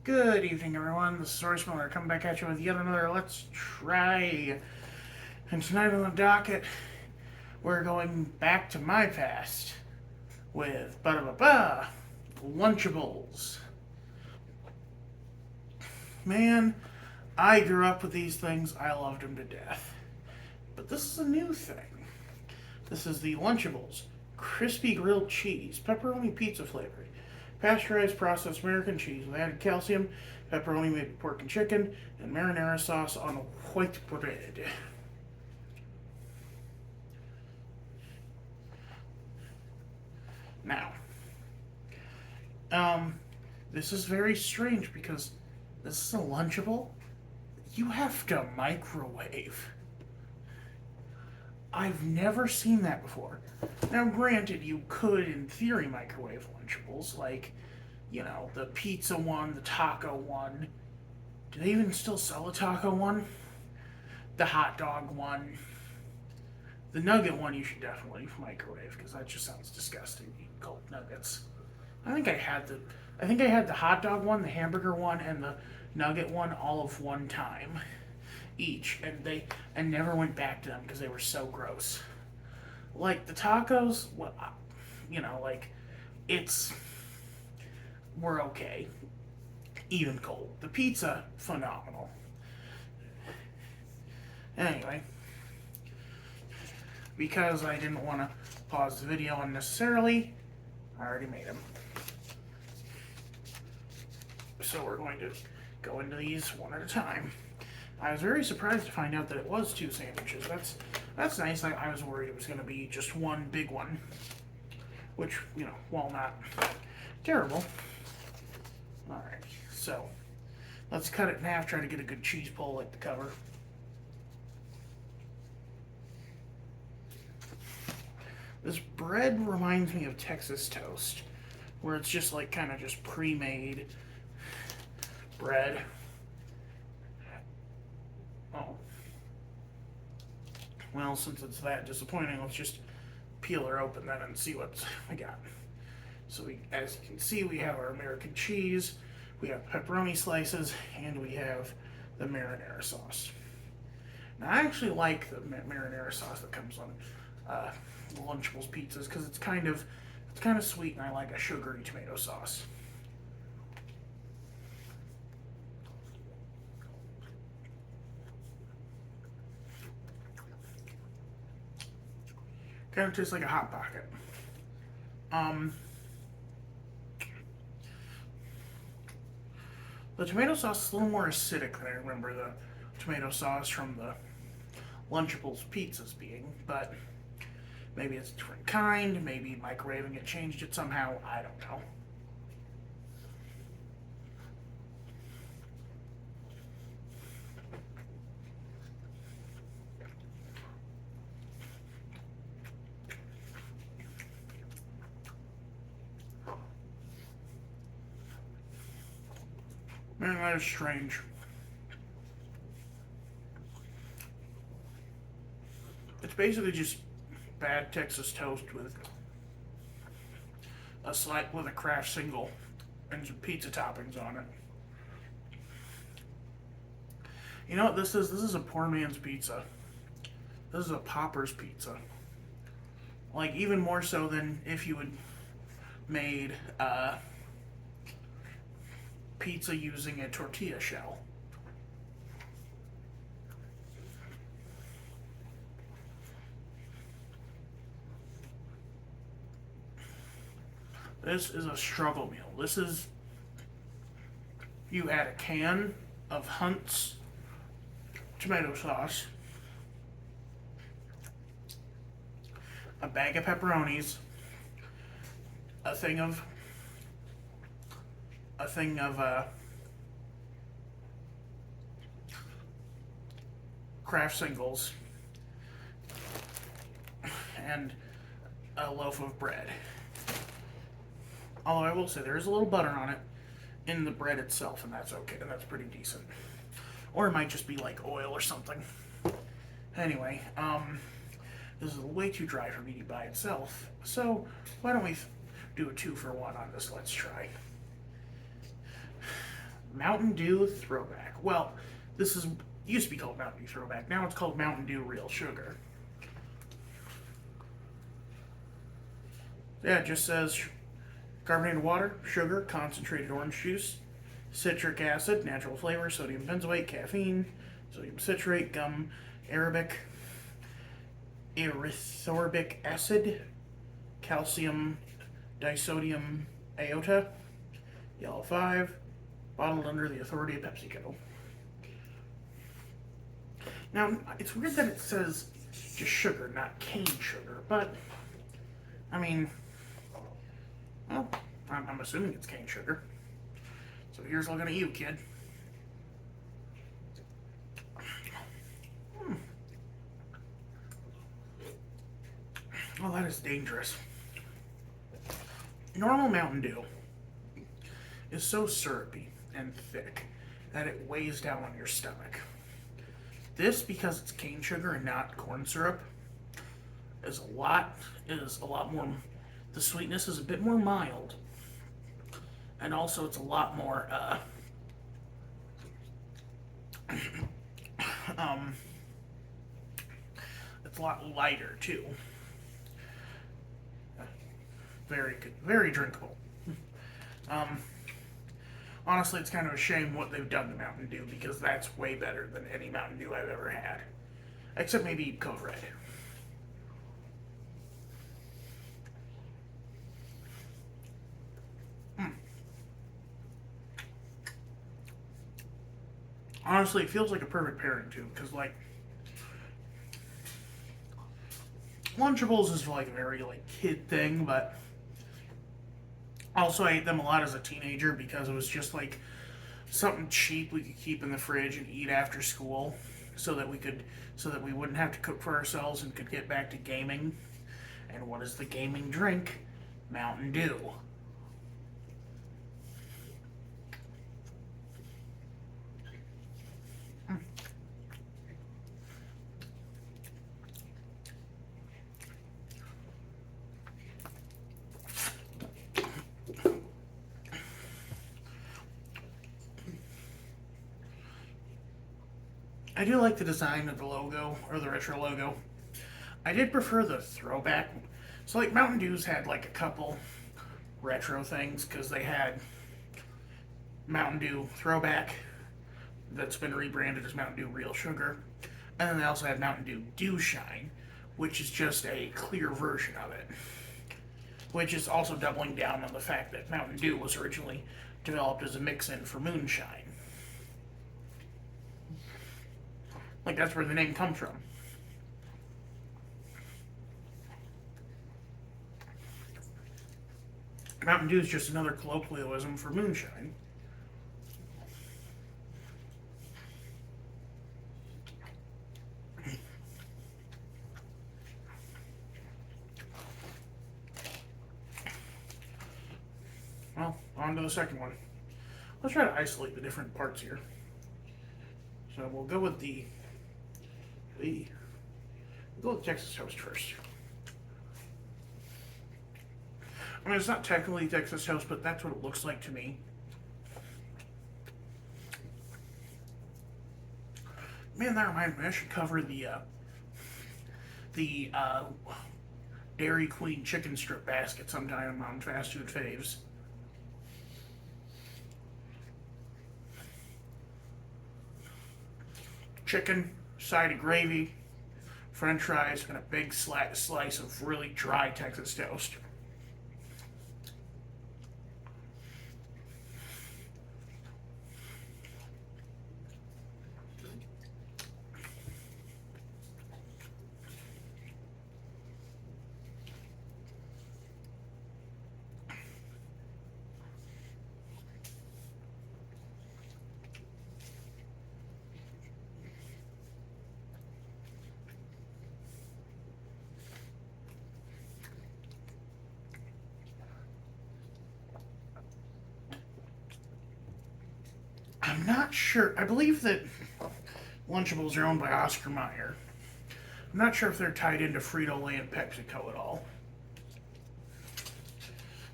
Good evening, everyone. This is Royce coming back at you with yet another Let's Try. And tonight on the docket, we're going back to my past with Lunchables. Man, I grew up with these things. I loved them to death. But this is a new thing. This is the Lunchables crispy grilled cheese, pepperoni pizza flavored, pasteurized processed American cheese with added calcium, pepperoni made with pork and chicken, and marinara sauce on white bread. Now, um, this is very strange because this is a Lunchable. You have to microwave. I've never seen that before. Now, granted, you could, in theory, microwave Lunchables, like, the pizza one, the taco one. Do they even still sell a taco one? The hot dog one. The nugget one you should definitely microwave because that just sounds disgusting. Eating cold nuggets. I think I had the hot dog one, the hamburger one, and the nugget one all of one time each, and never went back to them because they were so gross. Like the tacos, well, like it's were okay, even cold. The pizza, phenomenal. Anyway, because I didn't want to pause the video unnecessarily, I already made them. So we're going to go into these one at a time. I was very surprised to find out that it was two sandwiches. That's nice. I was worried it was going to be just one big one, which, while not terrible. Alright, so let's cut it in half, try to get a good cheese pull like the cover. This bread reminds me of Texas toast, where it's just like kind of just pre-made bread. Oh. Well, since it's that disappointing, let's just peel her open then and see what we got. So as you can see, we have our American cheese, we have pepperoni slices, and we have the marinara sauce. Now, I actually like the marinara sauce that comes on Lunchables pizzas because it's kind of sweet, and I like a sugary tomato sauce. Kind of tastes like a hot pocket. The tomato sauce is a little more acidic than I remember the tomato sauce from the Lunchables pizzas being, but maybe it's a different kind, maybe microwaving it changed it somehow, I don't know. Man, that is strange. It's basically just bad Texas toast with a Kraft single and some pizza toppings on it. You know what this is? This is a poor man's pizza. This is a pauper's pizza. Like even more so than if you had made pizza using a tortilla shell. This is a struggle meal. This is, you add a can of Hunt's tomato sauce, a bag of pepperonis, a thing of Kraft singles, and a loaf of bread. Although I will say there is a little butter on it in the bread itself, and that's okay. That's pretty decent. Or it might just be like oil or something. Anyway, this is way too dry for me to eat by itself. So why don't we do a 2-for-1 on this Let's Try. Mountain Dew Throwback. Well, this is used to be called Mountain Dew Throwback. Now it's called Mountain Dew Real Sugar. Yeah, it just says carbonated water, sugar, concentrated orange juice, citric acid, natural flavor, sodium benzoate, caffeine, sodium citrate, gum arabic, erythorbic acid, calcium disodium iota, yellow 5, bottled under the authority of PepsiCo. Now, it's weird that it says just sugar, not cane sugar, but, I mean, well, I'm assuming it's cane sugar. So here's looking at you, kid. Oh, that is dangerous. Normal Mountain Dew is so syrupy and thick that it weighs down on your stomach. This, because it's cane sugar and not corn syrup, is a lot more. The sweetness is a bit more mild, and also it's a lot more. It's a lot lighter too. Very good, very drinkable. Honestly, it's kind of a shame what they've done to Mountain Dew because that's way better than any Mountain Dew I've ever had, except maybe Code Red. Honestly, it feels like a perfect pairing too, because like Lunchables is like a very like kid thing, but also I ate them a lot as a teenager because it was just like something cheap we could keep in the fridge and eat after school, so that we wouldn't have to cook for ourselves and could get back to gaming. And what is the gaming drink? Mountain Dew. I do like the design of the logo, or the retro logo. I did prefer the throwback. So, like, Mountain Dew's had, like, a couple retro things, because they had Mountain Dew Throwback that's been rebranded as Mountain Dew Real Sugar. And then they also had Mountain Dew Dew Shine, which is just a clear version of it. Which is also doubling down on the fact that Mountain Dew was originally developed as a mix-in for moonshine. Like, that's where the name comes from. Mountain Dew is just another colloquialism for moonshine. Well, on to the second one. Let's try to isolate the different parts here. So we'll go with we'll go with Texas Toast first. I mean, it's not technically Texas Toast, but that's what it looks like to me. Man, that reminds me, I should cover the Dairy Queen chicken strip basket sometime on fast food faves. Chicken, side of gravy, french fries, and a big slice of really dry Texas toast. I'm not sure. I believe that Lunchables are owned by Oscar Mayer. I'm not sure if they're tied into Frito-Lay and PepsiCo at all.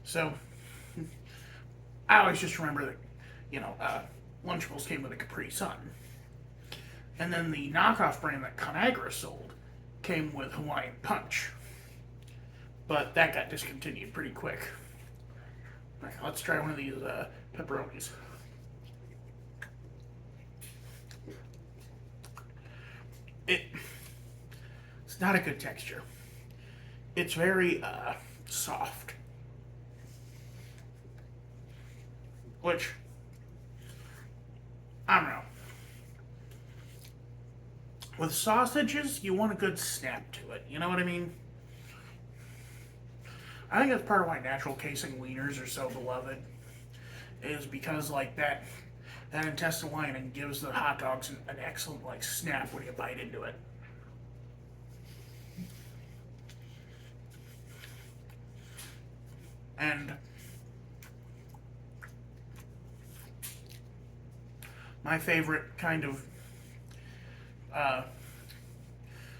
So, I always just remember that, Lunchables came with a Capri Sun. And then the knockoff brand that Conagra sold came with Hawaiian Punch. But that got discontinued pretty quick. All right, let's try one of these pepperonis. It's not a good texture. It's very soft. Which, I don't know. With sausages, you want a good snap to it. You know what I mean? I think that's part of why natural casing wieners are so beloved. Is because like that intestinal lining gives the hot dogs an excellent like snap when you bite into it. And my favorite kind of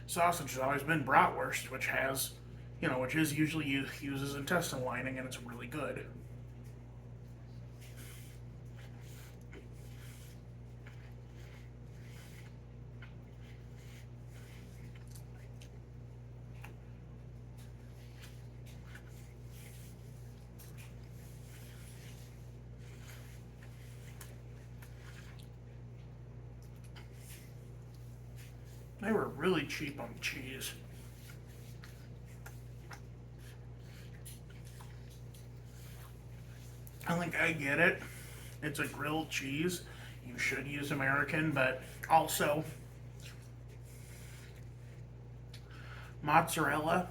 sausage has always been bratwurst, which has, which is usually uses intestinal lining, and it's really good. They were really cheap on cheese. I think I get it. It's a grilled cheese. You should use American, but also mozzarella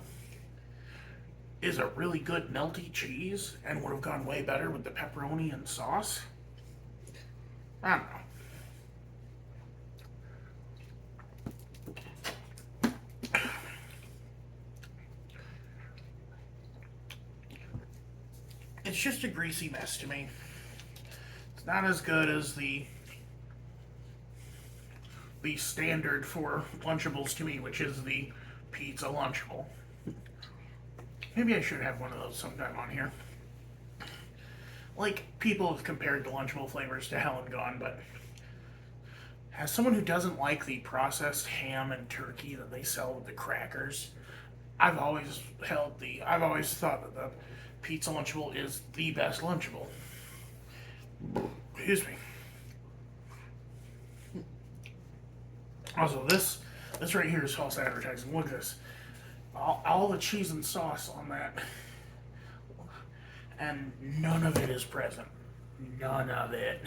is a really good melty cheese and would have gone way better with the pepperoni and sauce. I don't know. It's just a greasy mess to me. It's not as good as the standard for Lunchables to me, which is the pizza Lunchable. Maybe I should have one of those sometime on here. Like, people have compared the Lunchable flavors to Hell and Gone, but as someone who doesn't like the processed ham and turkey that they sell with the crackers, I've always thought that the pizza Lunchable is the best Lunchable. Excuse me. Also, this right here is false advertising. Look at this. All the cheese and sauce on that. And none of it is present. None of it.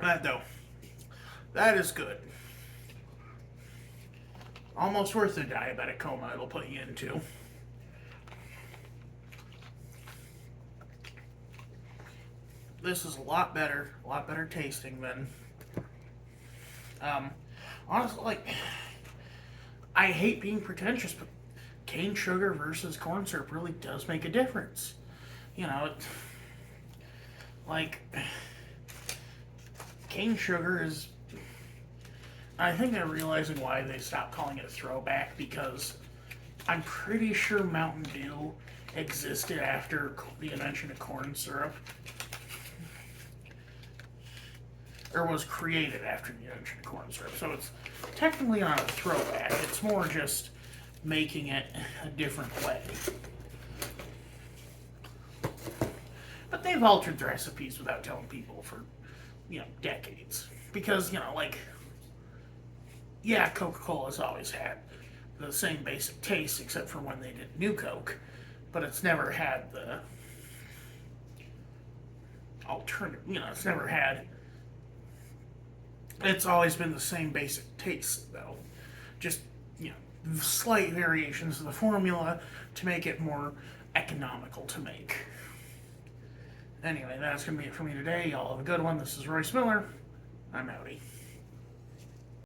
That though. That is good. Almost worth the diabetic coma it'll put you into. This is a lot better tasting than, honestly, like, I hate being pretentious, but cane sugar versus corn syrup really does make a difference. Like, cane sugar is, I think they're realizing why they stopped calling it a throwback, because I'm pretty sure Mountain Dew existed after the invention of corn syrup. Or was created after the invention of corn syrup. So it's technically not a throwback. It's more just making it a different way. But they've altered the recipes without telling people for, decades. Because, Coca-Cola's always had the same basic taste, except for when they did New Coke. But it's never had the alternative, it's always been the same basic taste, though. Just, slight variations of the formula to make it more economical to make. Anyway, that's going to be it for me today. Y'all have a good one. This is Royce Miller. I'm outie.